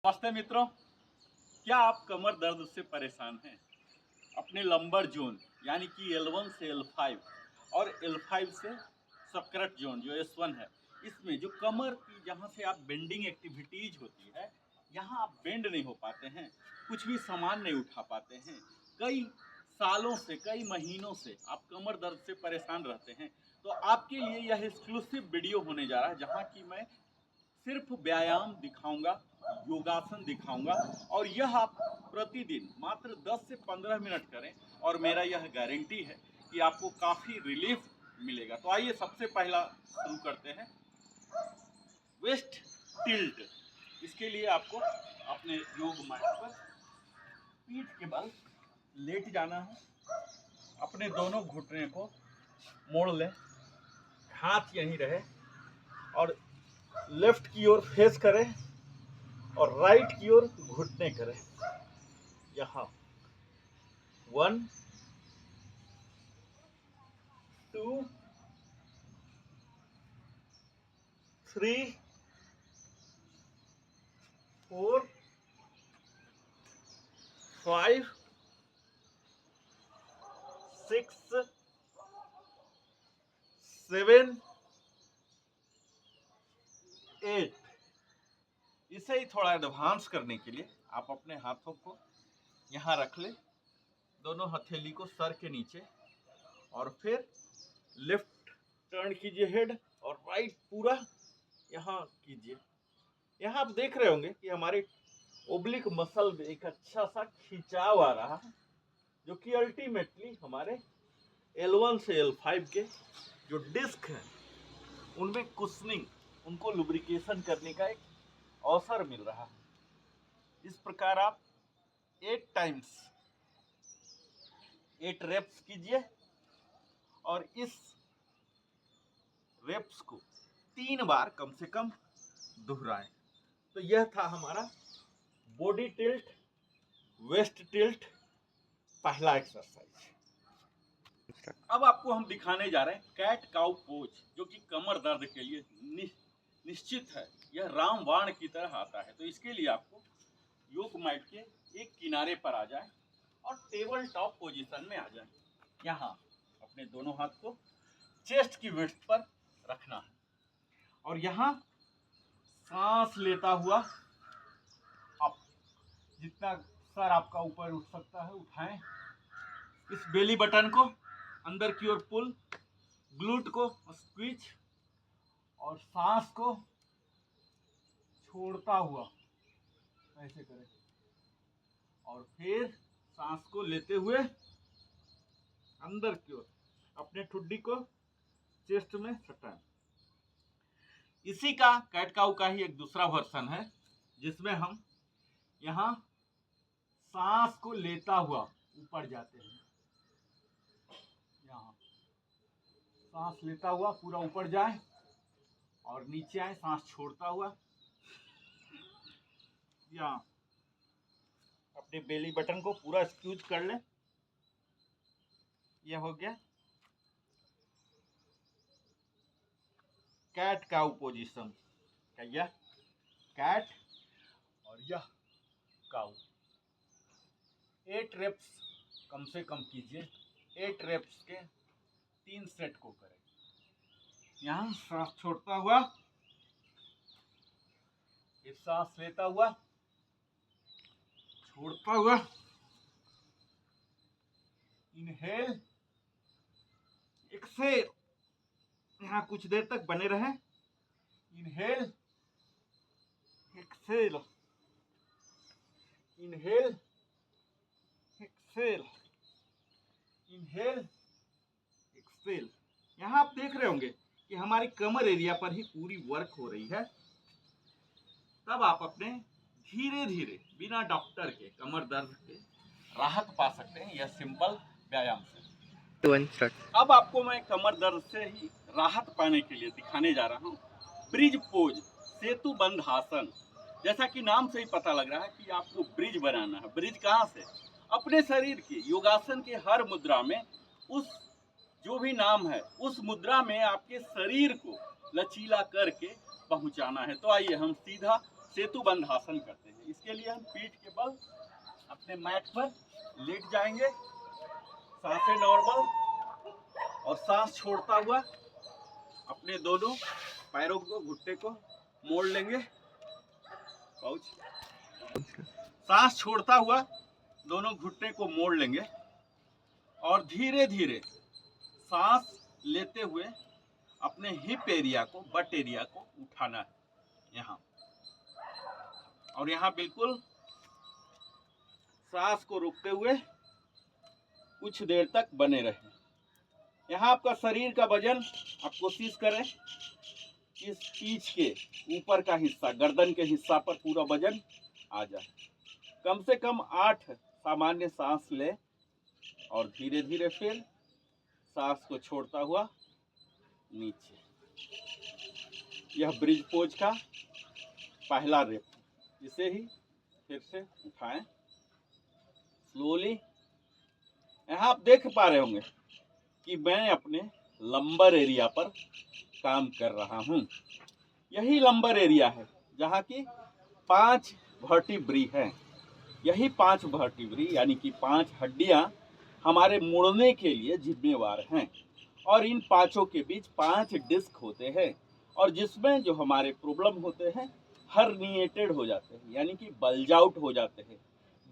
नमस्ते मित्रों, क्या आप कमर दर्द से परेशान हैं? अपने लंबर जोन यानी कि L1 से L5 और L5 से सकरट जोन जो S1 है, इसमें जो कमर की जहाँ से आप बेंडिंग एक्टिविटीज होती है, यहाँ आप बेंड नहीं हो पाते हैं, कुछ भी सामान नहीं उठा पाते हैं, कई सालों से कई महीनों से आप कमर दर्द से परेशान रहते हैं, तो आपके लिए यह एक्सक्लूसिव वीडियो होने जा रहा है जहाँ की मैं सिर्फ व्यायाम दिखाऊंगा, योगासन दिखाऊंगा और यह आप प्रतिदिन मात्र 10 से 15 मिनट करें और मेरा यह गारंटी है कि आपको काफ़ी रिलीफ मिलेगा। तो आइए सबसे पहला शुरू करते हैं, वेस्ट टिल्ट। इसके लिए आपको अपने योग मैट पर पीठ के बल लेट जाना है, अपने दोनों घुटने को मोड़ लें, हाथ यहीं रहे और लेफ्ट की ओर फेस करें और राइट की ओर घुटने करें। यहाँ 1 2 3 4 5 6 7 8। इसे ही थोड़ा एडवांस करने के लिए आप अपने हाथों को यहाँ रख लें, दोनों हथेली को सर के नीचे, और फिर लेफ्ट टर्न कीजिए हेड और राइट पूरा यहाँ कीजिए। यहाँ आप देख रहे होंगे कि हमारे ओब्लिक मसल में एक अच्छा सा खिंचाव आ रहा है, जो कि अल्टीमेटली हमारे L1 से L5 के जो डिस्क हैं उनमें कुशनिंग, उनको लुब्रिकेशन करने का एक अवसर मिल रहा है। इस प्रकार आप 8 टाइम्स 8 रेप्स कीजिए और इस रेप्स को 3 बार कम से कम दोहराएं। तो यह था हमारा बॉडी टिल्ट, वेस्ट टिल्ट, पहला एक्सरसाइज। अब आपको हम दिखाने जा रहे हैं कैट काउ पोज, जो कि कमर दर्द के लिए निश्चित है, यह रामबाण की तरह आता है। तो इसके लिए आपको योग मैट के एक किनारे पर आ जाए और टेबल टॉप पोजीशन में आ जाए। यहाँ अपने दोनों हाथ को चेस्ट की विड्थ पर रखना है और यहाँ सांस लेता हुआ आप जितना सर आपका ऊपर उठ सकता है उठाएं। इस बेली बटन को अंदर की ओर पुल, ग्लूट को स्क्वीज और सांस को छोड़ता हुआ ऐसे करें और फिर सांस को लेते हुए अंदर की ओर अपने ठुड्डी को चेस्ट में सटाएं। इसी का कैट काउ का ही एक दूसरा वर्जन है, जिसमें हम यहाँ सांस को लेता हुआ ऊपर जाते हैं। यहाँ सांस लेता हुआ पूरा ऊपर जाए और नीचे आए, सांस छोड़ता हुआ यहाँ अपने बेली बटन को पूरा स्क्यूज कर लें। यह हो गया कैट काउ पोजीशन का, यह कैट और यह काउ। 8 रेप्स कम से कम कीजिए, 8 रेप्स के 3 सेट को करें। यहाँ सांस छोड़ता हुआ, फिर सांस लेता हुआ, छोड़ता हुआ, इनहेल, एक्सेल। यहाँ कुछ देर तक बने रहें। Inhale, exhale, inhale, exhale, inhale, exhale. यहाँ आप देख रहे होंगे कि हमारी कमर एरिया पर ही पूरी वर्क हो रही है। तब आप अपने धीरे धीरे बिना डॉक्टर के कमर दर्द के राहत पा सकते हैं, यह सिंपल व्यायाम से। अब आपको मैं कमर दर्द से ही राहत पाने के लिए दिखाने जा रहा हूँ ब्रिज पोज, सेतु बंध आसन। जैसा कि नाम से ही पता लग रहा है कि आपको ब्रिज बनाना है। ब्रिज कहाँ से? अपने शरीर की योगासन के हर मुद्रा में उस जो भी नाम है उस मुद्रा में आपके शरीर को लचीला करके पहुंचाना है। तो आइए हम सीधा सेतु बंधासन करते हैं। इसके लिए हम पीठ के बल अपने मैट पर लेट जाएंगे, सांसें नॉर्मल, और सांस छोड़ता हुआ अपने दोनों पैरों को, घुटने को मोड़ लेंगे। सांस छोड़ता हुआ दोनों घुटने को मोड़ लेंगे और धीरे धीरे सांस लेते हुए अपने हिप एरिया को, बट एरिया को उठाना है यहाँ, और यहाँ बिल्कुल सांस को रोकते हुए कुछ देर तक बने रहें। यहाँ आपका शरीर का वजन आप कोशिश करें इस पीठ के ऊपर का हिस्सा, गर्दन के हिस्सा पर पूरा वजन आ जाए। कम से कम 8 सामान्य सांस ले और धीरे धीरे फिर सांस को छोड़ता हुआ नीचे। यह ब्रिज पोज का पहला रेप, इसे ही फिर से उठाएं स्लोली। यहाँ आप देख पा रहे होंगे कि मैं अपने लंबर एरिया पर काम कर रहा हूँ। यही लंबर एरिया है जहाँ की 5 वर्टिब्री हैं। यही 5 वर्टिब्री यानी कि 5 हड्डियाँ हमारे मुड़ने के लिए जिम्मेवार हैं, और इन पांचों के बीच 5 डिस्क होते हैं, और जिसमें जो हमारे प्रॉब्लम होते हैं हर्निएटेड हो जाते हैं, यानी कि बल्ज आउट हो जाते हैं,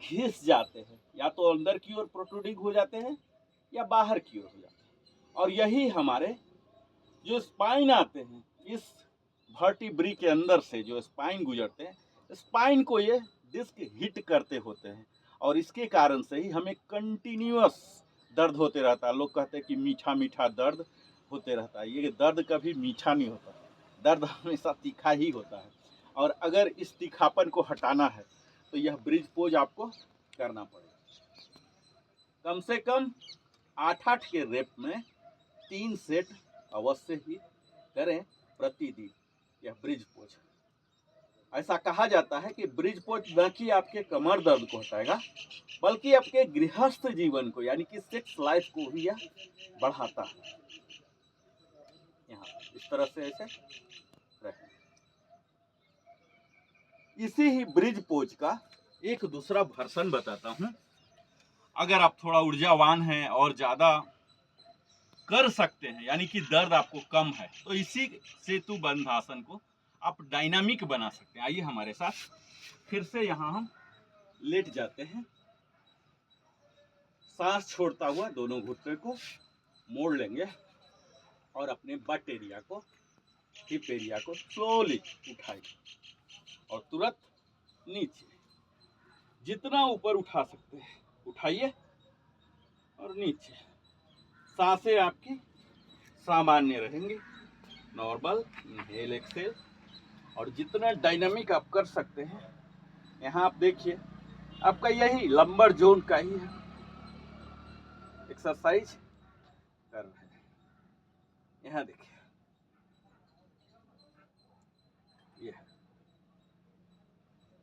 घिस जाते हैं, या तो अंदर की ओर प्रोट्रूडिंग हो जाते हैं या बाहर की ओर हो जाते हैं। और यही हमारे जो स्पाइन आते हैं, इस वर्टिब्री के अंदर से जो स्पाइन गुजरते हैं, स्पाइन को ये डिस्क हिट करते होते हैं, और इसके कारण से ही हमें कंटिन्यूअस दर्द होते रहता है। लोग कहते हैं कि मीठा मीठा दर्द होते रहता है। ये दर्द कभी मीठा नहीं होता, दर्द हमेशा तीखा ही होता है। और अगर इस तीखापन को हटाना है तो यह ब्रिज पोज आपको करना पड़ेगा। कम से कम 8-8 के रेप में 3 सेट अवश्य ही करें प्रतिदिन यह ब्रिज पोज। ऐसा कहा जाता है कि ब्रिज पोज न कि आपके कमर दर्द को हटाएगा, बल्कि आपके गृहस्थ जीवन को, यानी कि सेक्स लाइफ को भी यह बढ़ाता है। यहाँ इस तरह से ऐसे रखें। इसी ही ब्रिज पोज का एक दूसरा वर्जन बताता हूँ। अगर आप थोड़ा ऊर्जावान हैं और ज़्यादा कर सकते हैं, यानी कि दर्द आपको कम है, तो इसी सेतु बंधासन को आप डायनामिक बना सकते हैं। आइए हमारे साथ फिर से यहाँ हम लेट जाते हैं। सांस छोड़ता हुआ दोनों घुटने को मोड़ लेंगे और अपने बट एरिया को, हिप एरिया को स्लोली उठाइए और तुरंत नीचे। जितना ऊपर उठा सकते हैं उठाइए और नीचे। सांसें आपकी सामान्य रहेंगी, नॉर्मल इनहेल एक्सेल, और जितना डायनामिक आप कर सकते हैं। यहाँ आप देखिए, आपका यही लंबर जोन का ही है एक्सरसाइज कर रहे हैं। यहाँ देखिए,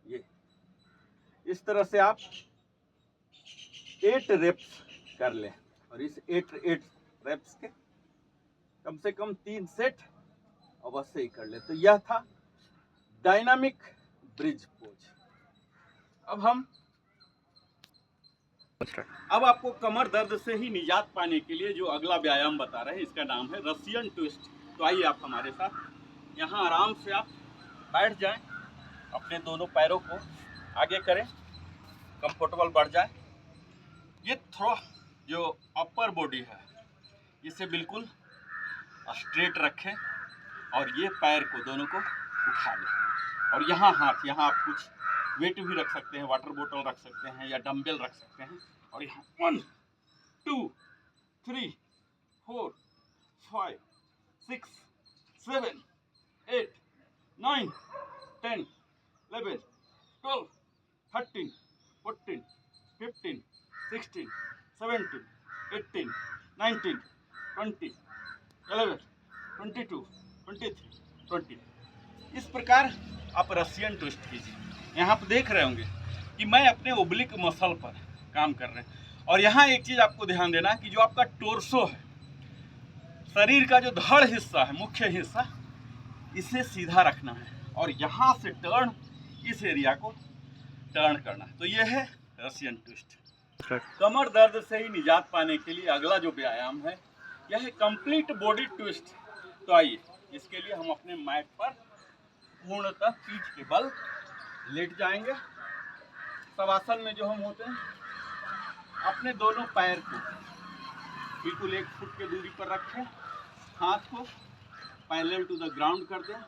ये इस तरह से आप 8 रेप्स कर लें, और इस 8 रेप्स के कम से कम 3 सेट अवश्य ही कर ले। तो यह था डायनामिक ब्रिज पोज। अब आपको कमर दर्द से ही निजात पाने के लिए जो अगला व्यायाम बता रहे हैं, इसका नाम है रसियन ट्विस्ट। तो आइए आप हमारे साथ यहाँ आराम से आप बैठ जाएं, अपने दोनों पैरों को आगे करें, कंफर्टेबल बढ़ जाए। ये थोड़ा जो अपर बॉडी है इसे बिल्कुल स्ट्रेट रखें, और ये पैर को दोनों को उठा लें, और यहाँ हाथ, यहाँ आप कुछ वेट भी रख सकते हैं, वाटर बोतल रख सकते हैं या डंबल रख सकते हैं, और यहाँ 1 2 3 4 5 6 7 8 9 10 11 12 13 14 15 16 17 18 19 20 11 22 23 20। इस प्रकार आप रसियन ट्विस्ट कीजिए। यहाँ आप देख रहे होंगे कि मैं अपने ओब्लिक मसल पर काम कर रहे हैं। और यहाँ एक चीज़ आपको ध्यान देना है कि जो आपका टोर्सो है, शरीर का जो धड़ हिस्सा है, मुख्य हिस्सा, इसे सीधा रखना है, और यहाँ से टर्न इस एरिया को टर्न करना। तो ये है रशियन ट्विस्ट। कमर दर्द से ही निजात पाने के लिए अगला जो व्यायाम है यह है कंप्लीट बॉडी ट्विस्ट। तो आइए इसके लिए हम अपने मैट पर पूर्णतः पीठ के बल लेट जाएंगे। शवासन में जो हम होते हैं अपने दोनों पैर को बिल्कुल 1 फुट की दूरी पर रखें, हाथ को पैरेलल टू द ग्राउंड कर दें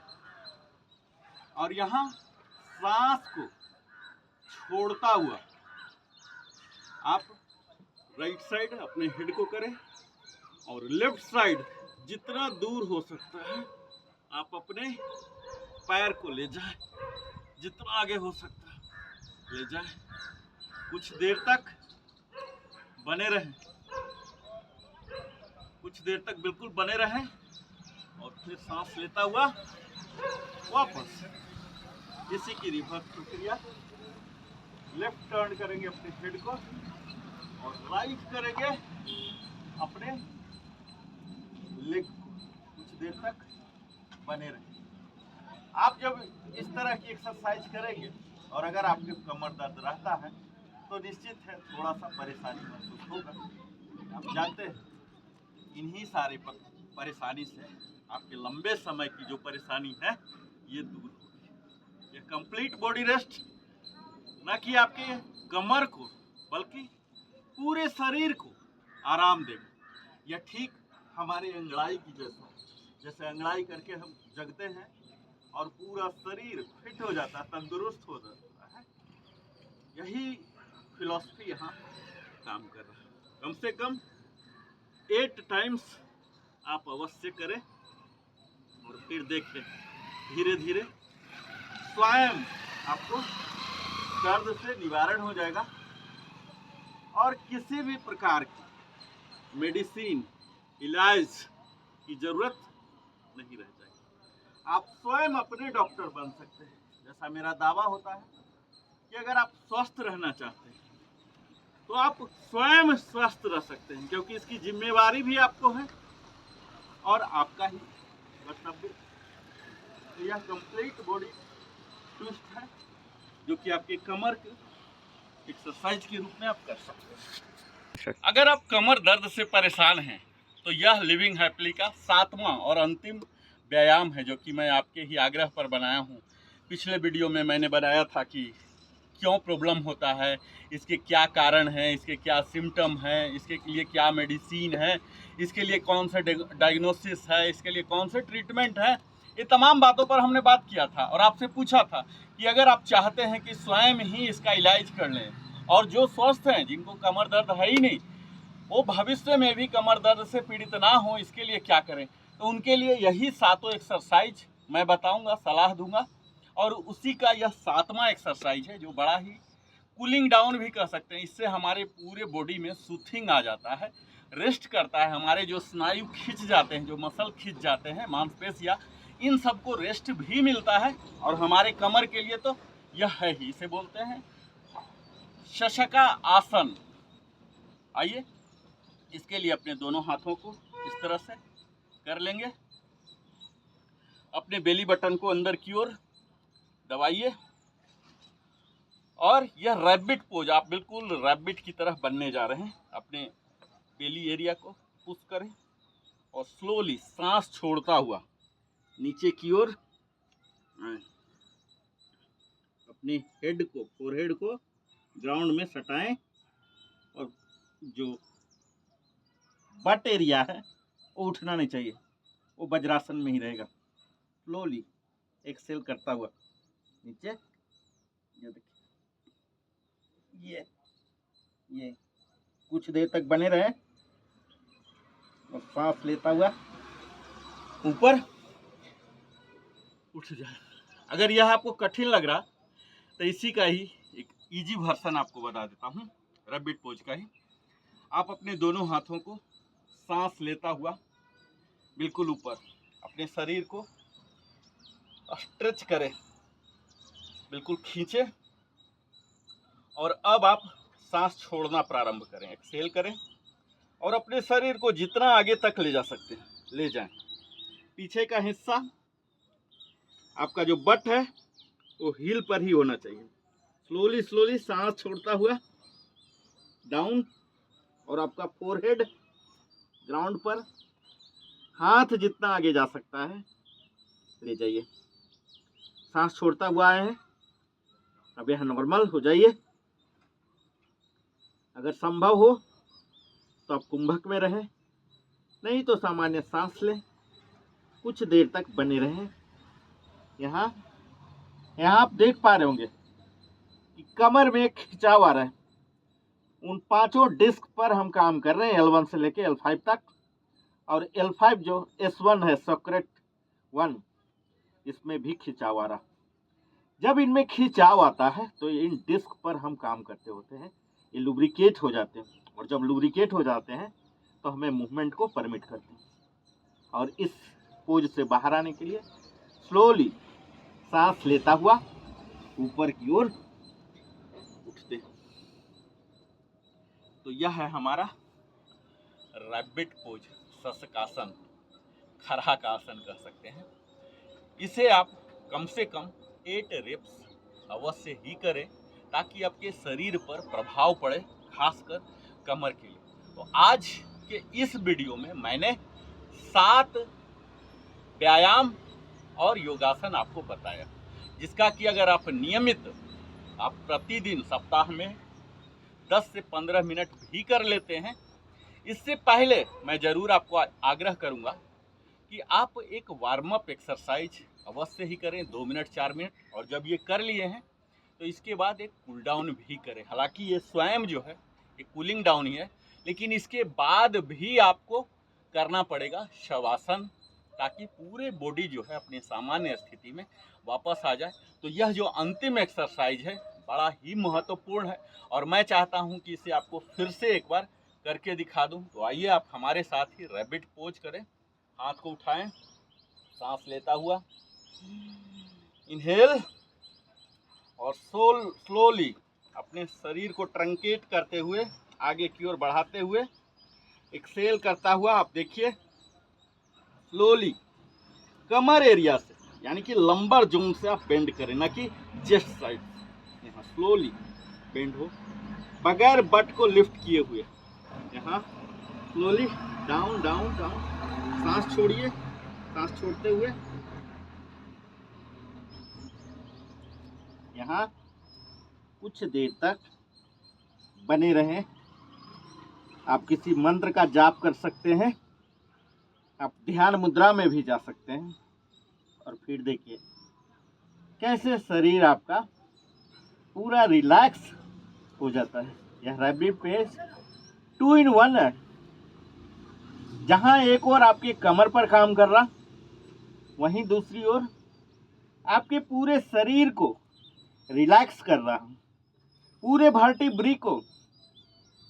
और यहाँ सांस को छोड़ता हुआ आप राइट साइड अपने हेड को करें और लेफ्ट साइड जितना दूर हो सकता है आप अपने पैर को ले जाएं, जितना आगे हो सकता है ले जाएं। कुछ देर तक बने रहें, कुछ देर तक बिल्कुल बने रहें और फिर सांस लेता हुआ वापस इसी की रिवर्स प्रक्रिया। लेफ्ट टर्न करेंगे अपने हेड को और राइट करेंगे अपने लेग को। कुछ देर तक बने रहें। आप जब इस तरह की एक्सरसाइज करेंगे और अगर आपके कमर दर्द रहता है तो निश्चित है थोड़ा सा परेशानी महसूस होगा। आप जानते हैं इन्हीं सारे परेशानी से आपके लंबे समय की जो परेशानी है ये दूर होगी। ये कंप्लीट बॉडी रेस्ट न कि आपके कमर को बल्कि पूरे शरीर को आराम देगा। यह ठीक हमारे अंगड़ाई की जैसा, जैसे अंगड़ाई करके हम जगते हैं और पूरा शरीर फिट हो जाता है, तंदुरुस्त हो जाता है। यही फिलॉसफी यहाँ काम कर रहा है। कम से कम 8 टाइम्स आप अवश्य करें और फिर देखें धीरे धीरे स्वयं आपको दर्द से निवारण हो जाएगा और किसी भी प्रकार की मेडिसिन इलाज की जरूरत नहीं रह जाएगी। आप स्वयं अपने डॉक्टर बन सकते हैं। जैसा मेरा दावा होता है कि अगर आप स्वस्थ रहना चाहते हैं तो आप स्वयं स्वस्थ रह सकते हैं, क्योंकि इसकी जिम्मेवारी भी आपको है और आपका ही कर्तव्य। तो यह कंप्लीट बॉडी ट्विस्ट है जो कि आपके कमर के एक्सरसाइज के रूप में आप कर सकते हैं। अगर आप कमर दर्द से परेशान हैं तो यह लिविंग हैप्पीली का 7वां और अंतिम व्यायाम है जो कि मैं आपके ही आग्रह पर बनाया हूँ। पिछले वीडियो में मैंने बनाया था कि क्यों प्रॉब्लम होता है, इसके क्या कारण हैं, इसके क्या सिम्टम हैं, इसके लिए क्या मेडिसिन है, इसके लिए कौन सा डायग्नोसिस है, इसके लिए कौन से ट्रीटमेंट है। ये तमाम बातों पर हमने बात किया था और आपसे पूछा था कि अगर आप चाहते हैं कि स्वयं ही इसका इलाज कर लें और जो स्वस्थ हैं जिनको कमर दर्द है ही नहीं वो भविष्य में भी कमर दर्द से पीड़ित ना हो, इसके लिए क्या करें। तो उनके लिए यही 7 एक्सरसाइज मैं बताऊंगा, सलाह दूंगा और उसी का यह 7वां एक्सरसाइज है जो बड़ा ही कूलिंग डाउन भी कर सकते हैं। इससे हमारे पूरे बॉडी में सूथिंग आ जाता है, रेस्ट करता है। हमारे जो स्नायु खिंच जाते हैं, जो मसल खिंच जाते हैं, मांसपेशियां, इन सबको रेस्ट भी मिलता है और हमारे कमर के लिए तो यह है ही। इसे बोलते हैं शशका आसन। आइए इसके लिए अपने दोनों हाथों को इस तरह से कर लेंगे, अपने बेली बटन को अंदर की ओर दबाइए और यह रैबिट पोज, आप बिल्कुल रैबिट की तरह बनने जा रहे हैं। अपने बेली एरिया को पुश करें और स्लोली सांस छोड़ता हुआ नीचे की ओर अपने हेड को, फोरहेड को ग्राउंड में सटाएं और जो बट एरिया है वो उठना नहीं चाहिए, वो वज्रासन में ही रहेगा। स्लोली एक्सेल करता हुआ नीचे, ये देखिए, ये कुछ देर तक बने रहे और सांस लेता हुआ ऊपर उठ जाए। अगर यह आपको कठिन लग रहा तो इसी का ही एक इजी वर्जन आपको बता देता हूँ, रैबिट पोज का ही। आप अपने दोनों हाथों को सांस लेता हुआ बिल्कुल ऊपर अपने शरीर को स्ट्रेच करें, बिल्कुल खींचे और अब आप सांस छोड़ना प्रारंभ करें। एक्सेल करें और अपने शरीर को जितना आगे तक ले जा सकते हैं ले जाएं। पीछे का हिस्सा आपका जो बट है वो हील पर ही होना चाहिए। स्लोली स्लोली सांस छोड़ता हुआ डाउन, और आपका फोरहेड ग्राउंड पर, हाथ जितना आगे जा सकता है ले जाइए। सांस छोड़ता हुआ आए हैं, अब यह नॉर्मल हो जाइए। अगर संभव हो तो आप कुंभक में रहें, नहीं तो सामान्य सांस लें, कुछ देर तक बने रहें। यहाँ आप देख पा रहे होंगे कि कमर में एक खिंचाव आ रहा है। उन 5 डिस्क पर हम काम कर रहे हैं, L1 से लेके L5 तक। और L5 जो S1 है, सॉक्रेट 1, इसमें भी खिंचाव आ रहा। जब इनमें खिंचाव आता है तो इन डिस्क पर हम काम करते होते हैं, ये लुब्रिकेट हो जाते हैं, और जब लुब्रिकेट हो जाते हैं तो हमें मूवमेंट को परमिट करते हैं। और इस पोज से बाहर आने के लिए स्लोली सांस लेता हुआ ऊपर की ओर उठते हैं। तो यह है हमारा रैबिट पोज, शशकासन, खरहा आसन कह सकते हैं। इसे आप कम से कम 8 रेप्स अवश्य ही करें, ताकि आपके शरीर पर प्रभाव पड़े, खासकर कमर के लिए। तो आज के इस वीडियो में मैंने 7 व्यायाम और योगासन आपको बताया, जिसका कि अगर आप नियमित आप प्रतिदिन सप्ताह में 10 से 15 मिनट भी कर लेते हैं। इससे पहले मैं ज़रूर आपको आग्रह करूंगा कि आप एक वार्म अप एक्सरसाइज अवश्य ही करें, 2 मिनट 4 मिनट, और जब ये कर लिए हैं तो इसके बाद एक कूल डाउन भी करें। हालांकि ये स्वयं जो है ये कूलिंग डाउन ही है, लेकिन इसके बाद भी आपको करना पड़ेगा शवासन, ताकि पूरे बॉडी जो है अपने सामान्य स्थिति में वापस आ जाए। तो यह जो अंतिम एक्सरसाइज है बड़ा ही महत्वपूर्ण है, और मैं चाहता हूं कि इसे आपको फिर से एक बार करके दिखा दूं। तो आइए आप हमारे साथ ही रैबिट पोज करें। हाथ को उठाएं, सांस लेता हुआ इनहेल, और स्लोली अपने शरीर को ट्रंकेट करते हुए आगे की ओर बढ़ाते हुए एक्सेल करता हुआ आप देखिए स्लोली कमर एरिया से, यानी कि लंबर जोन से आप बेंड करें, ना कि चेस्ट साइड। यहाँ स्लोली बेंड हो बगैर बट को लिफ्ट किए हुए। यहाँ स्लोली डाउन डाउन डाउन, सांस छोड़िए, सांस छोड़ते हुए यहाँ कुछ देर तक बने रहें। आप किसी मंत्र का जाप कर सकते हैं, आप ध्यान मुद्रा में भी जा सकते हैं, और फिर देखिए कैसे शरीर आपका पूरा रिलैक्स हो जाता है। यह रैबिट पोज 2 in 1 है, जहां एक और आपके कमर पर काम कर रहा, वहीं दूसरी ओर आपके पूरे शरीर को रिलैक्स कर रहा हूं। पूरे वर्टिब्रा को,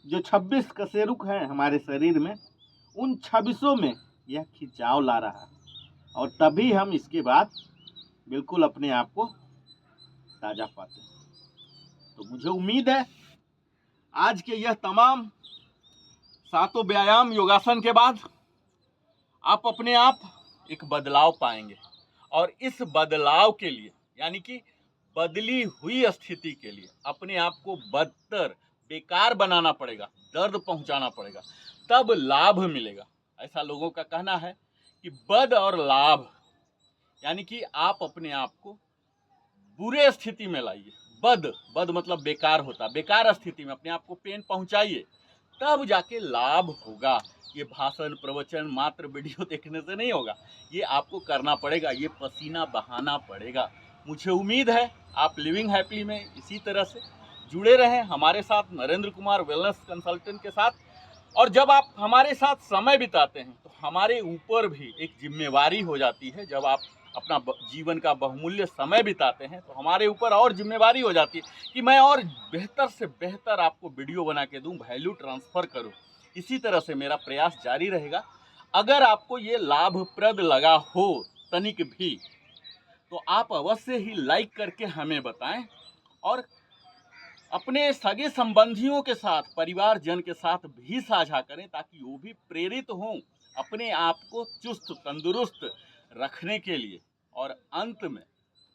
जो 26 कशेरुक हैं हमारे शरीर में, उन 26 में यह खिंचाव ला रहा है, और तभी हम इसके बाद बिल्कुल अपने आप को ताजा पाते हैं। तो मुझे उम्मीद है आज के यह तमाम 7 व्यायाम योगासन के बाद आप अपने आप एक बदलाव पाएंगे, और इस बदलाव के लिए, यानी कि बदली हुई स्थिति के लिए, अपने आप को बदतर बेकार बनाना पड़ेगा, दर्द पहुंचाना पड़ेगा, तब लाभ मिलेगा। ऐसा लोगों का कहना है कि बद और लाभ, यानी कि आप अपने आप को बुरे स्थिति में लाइए। बद मतलब बेकार होता, बेकार स्थिति में अपने आप को पेन पहुंचाइए, तब जाके लाभ होगा। ये भाषण प्रवचन मात्र वीडियो देखने से नहीं होगा, ये आपको करना पड़ेगा, ये पसीना बहाना पड़ेगा। मुझे उम्मीद है आप लिविंग हैप्पीली में इसी तरह से जुड़े रहें हमारे साथ, नरेंद्र कुमार वेलनेस कंसल्टेंट के साथ। और जब आप हमारे साथ समय बिताते हैं तो हमारे ऊपर भी एक जिम्मेवारी हो जाती है। जब आप अपना जीवन का बहुमूल्य समय बिताते हैं तो हमारे ऊपर और जिम्मेवारी हो जाती है कि मैं और बेहतर से बेहतर आपको वीडियो बना के दूं, वैल्यू ट्रांसफ़र करूं। इसी तरह से मेरा प्रयास जारी रहेगा। अगर आपको ये लाभप्रद लगा हो तनिक भी, तो आप अवश्य ही लाइक करके हमें बताएं, और अपने सगे संबंधियों के साथ, परिवारजन के साथ भी साझा करें, ताकि वो भी प्रेरित हों अपने आप को चुस्त तंदुरुस्त रखने के लिए। और अंत में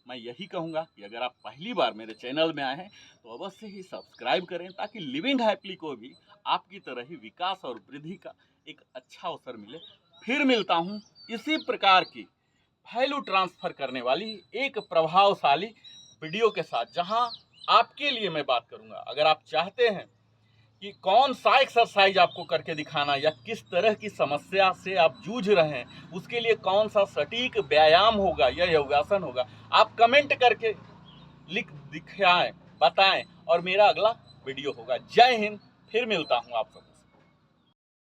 मैं यही कहूँगा कि अगर आप पहली बार मेरे चैनल में आए हैं तो अवश्य ही सब्सक्राइब करें, ताकि लिविंग हैप्पीली को भी आपकी तरह ही विकास और वृद्धि का एक अच्छा अवसर मिले। फिर मिलता हूँ इसी प्रकार की वैल्यू ट्रांसफ़र करने वाली एक प्रभावशाली वीडियो के साथ, जहां आपके लिए मैं बात करूंगा। अगर आप चाहते हैं कि कौन सा एक्सरसाइज आपको करके दिखाना या किस तरह की समस्या से आप जूझ रहे हैं, उसके लिए कौन सा सटीक व्यायाम होगा या योगासन होगा, आप कमेंट करके लिख दिखाएं, बताएं और मेरा अगला वीडियो होगा। जय हिंद। फिर मिलता हूं आप सबसे।